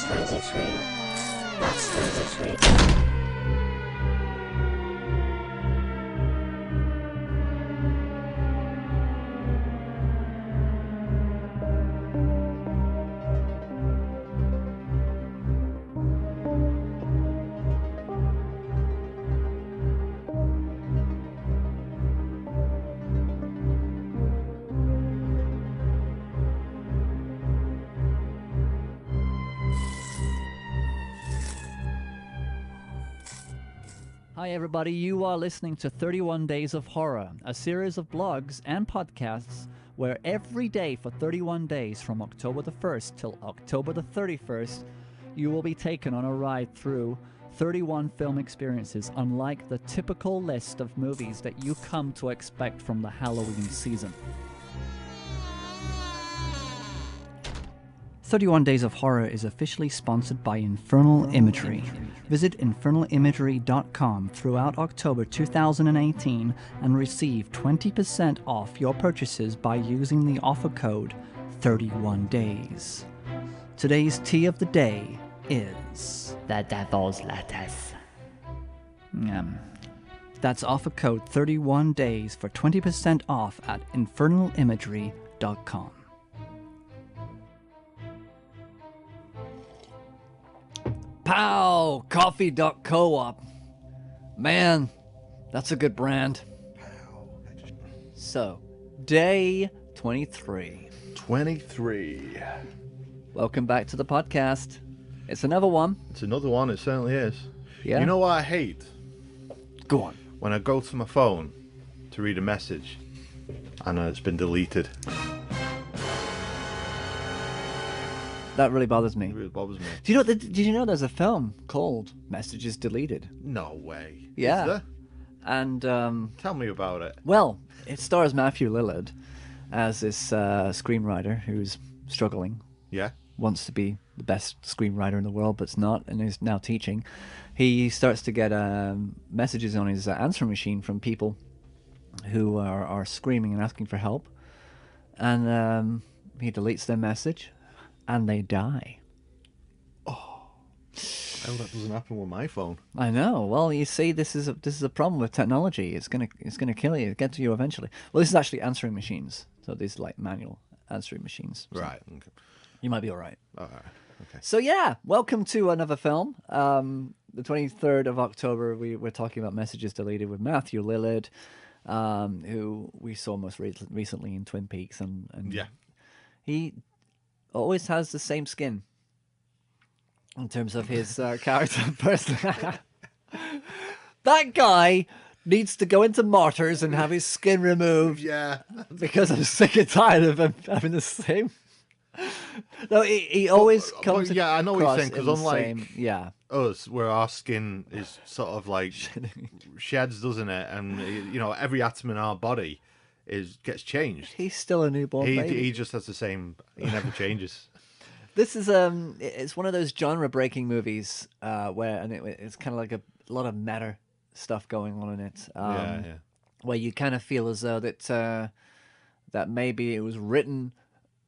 That's 23. That's 23. Hi everybody, you are listening to 31 Days of Horror, a series of blogs and podcasts where every day for 31 days from October the 1st till October the 31st, you will be taken on a ride through 31 film experiences unlike the typical list of movies that you come to expect from the Halloween season. 31 Days of Horror is officially sponsored by Infernal Imagery. Visit infernalimagery.com throughout October 2018 and receive 20% off your purchases by using the offer code 31days. Today's tea of the day is the Devil's Lettuce. That's offer code 31days for 20% off at infernalimagery.com. Pow! Coffee.coop. Man, that's a good brand. So, day 23. 23. Welcome back to the podcast. It's another one. It's another one, it certainly is. Yeah? You know what I hate? Go on. When I go to my phone to read a message and it's been deleted. That really bothers me. It really bothers me. Did you know there's a film called Messages Deleted? No way. Yeah. Is there? And, Tell me about it. well, it stars Matthew Lillard as this screenwriter who's struggling. Yeah? Wants to be the best screenwriter in the world, but's not, and is now teaching. He starts to get messages on his answering machine from people who are screaming and asking for help. And he deletes their message, and they die. Oh, that doesn't happen with my phone. I know. Well, you see, this is a problem with technology. It's gonna kill you, get to you eventually. Well, this is actually answering machines, so these are like manual answering machines. So Right. Okay. you might be all right. All right. Okay. So yeah, welcome to another film. The 23rd of October, we're talking about Messages Deleted with Matthew Lillard, who we saw most recently in Twin Peaks, and Yeah. he always has the same skin in terms of his character and person. That guy needs to go into Martyrs and have his skin removed. Yeah. Because I'm sick and tired of him having the same. No, he always comes. Yeah, I know what you're saying, across in because the unlike same, yeah, us, where our skin is sort of like sheds, doesn't it? And you know, every atom in our body gets changed. he's still a newborn baby. He just has the same. He never changes. This is it's one of those genre-breaking movies where, and it's kind of like a lot of meta stuff going on in it. Yeah. Where you kind of feel as though that maybe it was written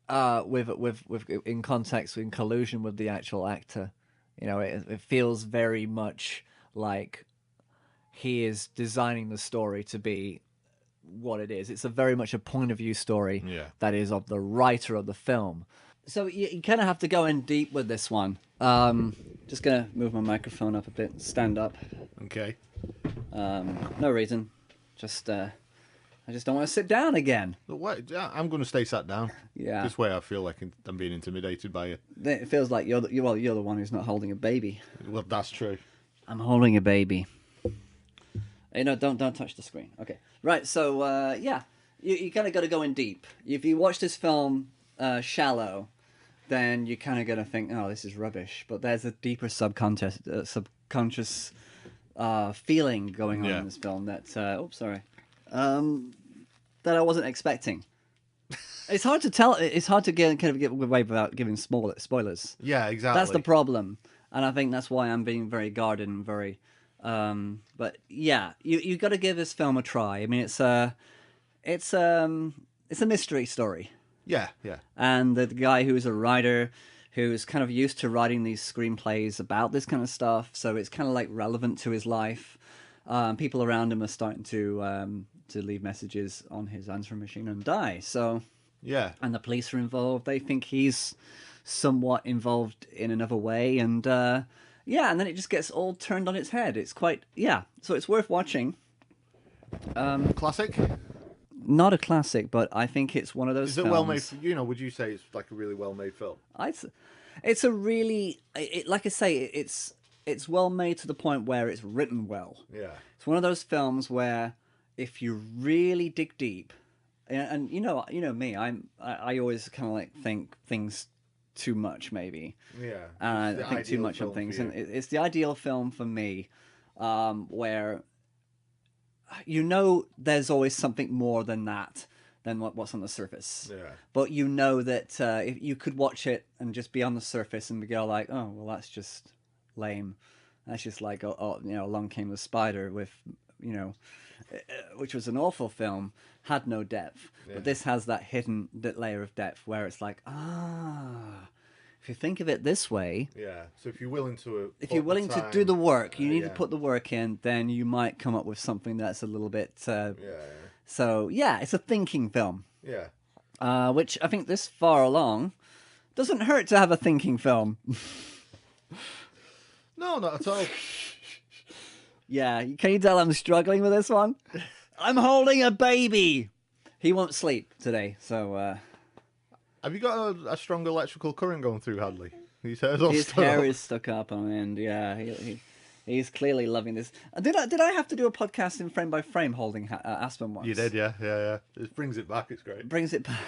with in context, in collusion with the actual actor. You know, it feels very much like he is designing the story to be what it is. It's a very much a point of view story that is of the writer of the film. So you kind of have to go in deep with this one. Just gonna move my microphone up a bit, stand up. Okay. No reason, just I just don't want to sit down again. Yeah, I'm going to stay sat down. Yeah. This way I feel like I'm being intimidated by you. It feels like you're the one who's not holding a baby. Well, that's true. I'm holding a baby. Hey, no, don't touch the screen. Okay, right. So yeah, you kind of got to go in deep. If you watch this film shallow, then you kind of got to think, oh, this is rubbish. But there's a deeper subconscious feeling going on in this film that that I wasn't expecting. It's hard to tell. It's hard to get away without giving spoilers. Yeah, exactly. That's the problem, and I think that's why I'm being very guarded and very. But yeah, you got to give this film a try. I mean, it's a mystery story. Yeah. And the guy who's a writer who's kind of used to writing these screenplays about this kind of stuff. So it's kind of like relevant to his life. People around him are starting to leave messages on his answering machine and die. So Yeah. and the police are involved. They think he's somewhat involved in another way, and and then it just gets all turned on its head. It's quite so it's worth watching. Classic? Not a classic, but I think it's one of those. Is it films. well made? Would you say it's like a really well made film? It's a really, like I say, it's well made to the point where it's written well. Yeah. It's one of those films where if you really dig deep, and you know me, I always kind of like think things too much maybe. Yeah. I think too much on things, and it's the ideal film for me, where there's always something more than that, than what's on the surface. Yeah. But you know that if you could watch it and just be on the surface and go like, oh well, that's just lame. That's just like Along Came the Spider with which was an awful film, had no depth. Yeah. But this has that layer of depth where it's like, if you think of it this way, so if you're willing to do the work, you need to put the work in, then you might come up with something that's a little bit so it's a thinking film, which I think this far along doesn't hurt to have a thinking film. No, not at all. Yeah, can you tell I'm struggling with this one? I'm holding a baby. He won't sleep today, so have you got a strong electrical current going through Hadley? His hair is stuck up on end. Yeah, he's clearly loving this. Did I have to do a podcast in frame by frame holding Aspen once? You did, yeah. It brings it back. It's great. Brings it back.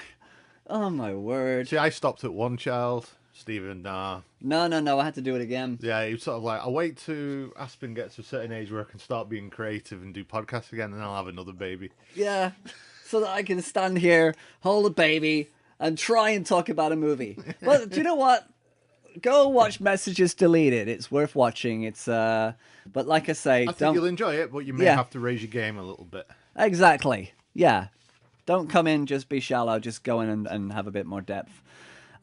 Oh my word! See, I stopped at one child. Stephen, nah. No. I had to do it again. Yeah, he was sort of like, I'll wait till Aspen gets to a certain age where I can start being creative and do podcasts again, and then I'll have another baby. Yeah, so that I can stand here, hold a baby, and try and talk about a movie. But do you know what? Go watch Messages Deleted. It's worth watching. It's but like I say, I think you'll enjoy it, but you may have to raise your game a little bit. Exactly. Yeah. Don't come in, just be shallow. Just go in and have a bit more depth.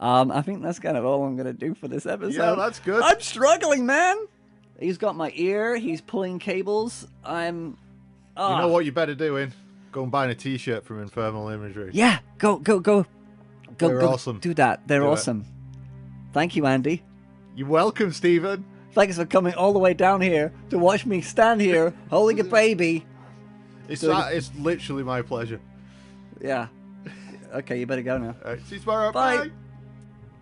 I think that's kind of all I'm going to do for this episode. Yeah, that's good. I'm struggling, man. He's got my ear. He's pulling cables. You know what you better doing? Go and buy a t-shirt from Infernal Imagery. Yeah, go. They're awesome. Do that. They're awesome. Thank you, Andy. You're welcome, Stephen. Thanks for coming all the way down here to watch me stand here holding a baby. It's literally my pleasure. Yeah. Okay, you better go now. All right, see you tomorrow. Bye.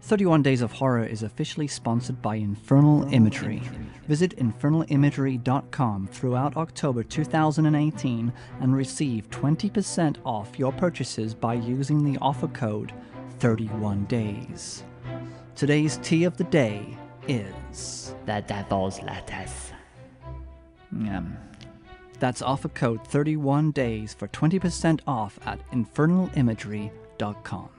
31 Days of Horror is officially sponsored by Infernal Imagery. Visit infernalimagery.com throughout October 2018 and receive 20% off your purchases by using the offer code 31days. Today's tea of the day is The Devil's Lettuce. That's offer code 31days for 20% off at infernalimagery.com.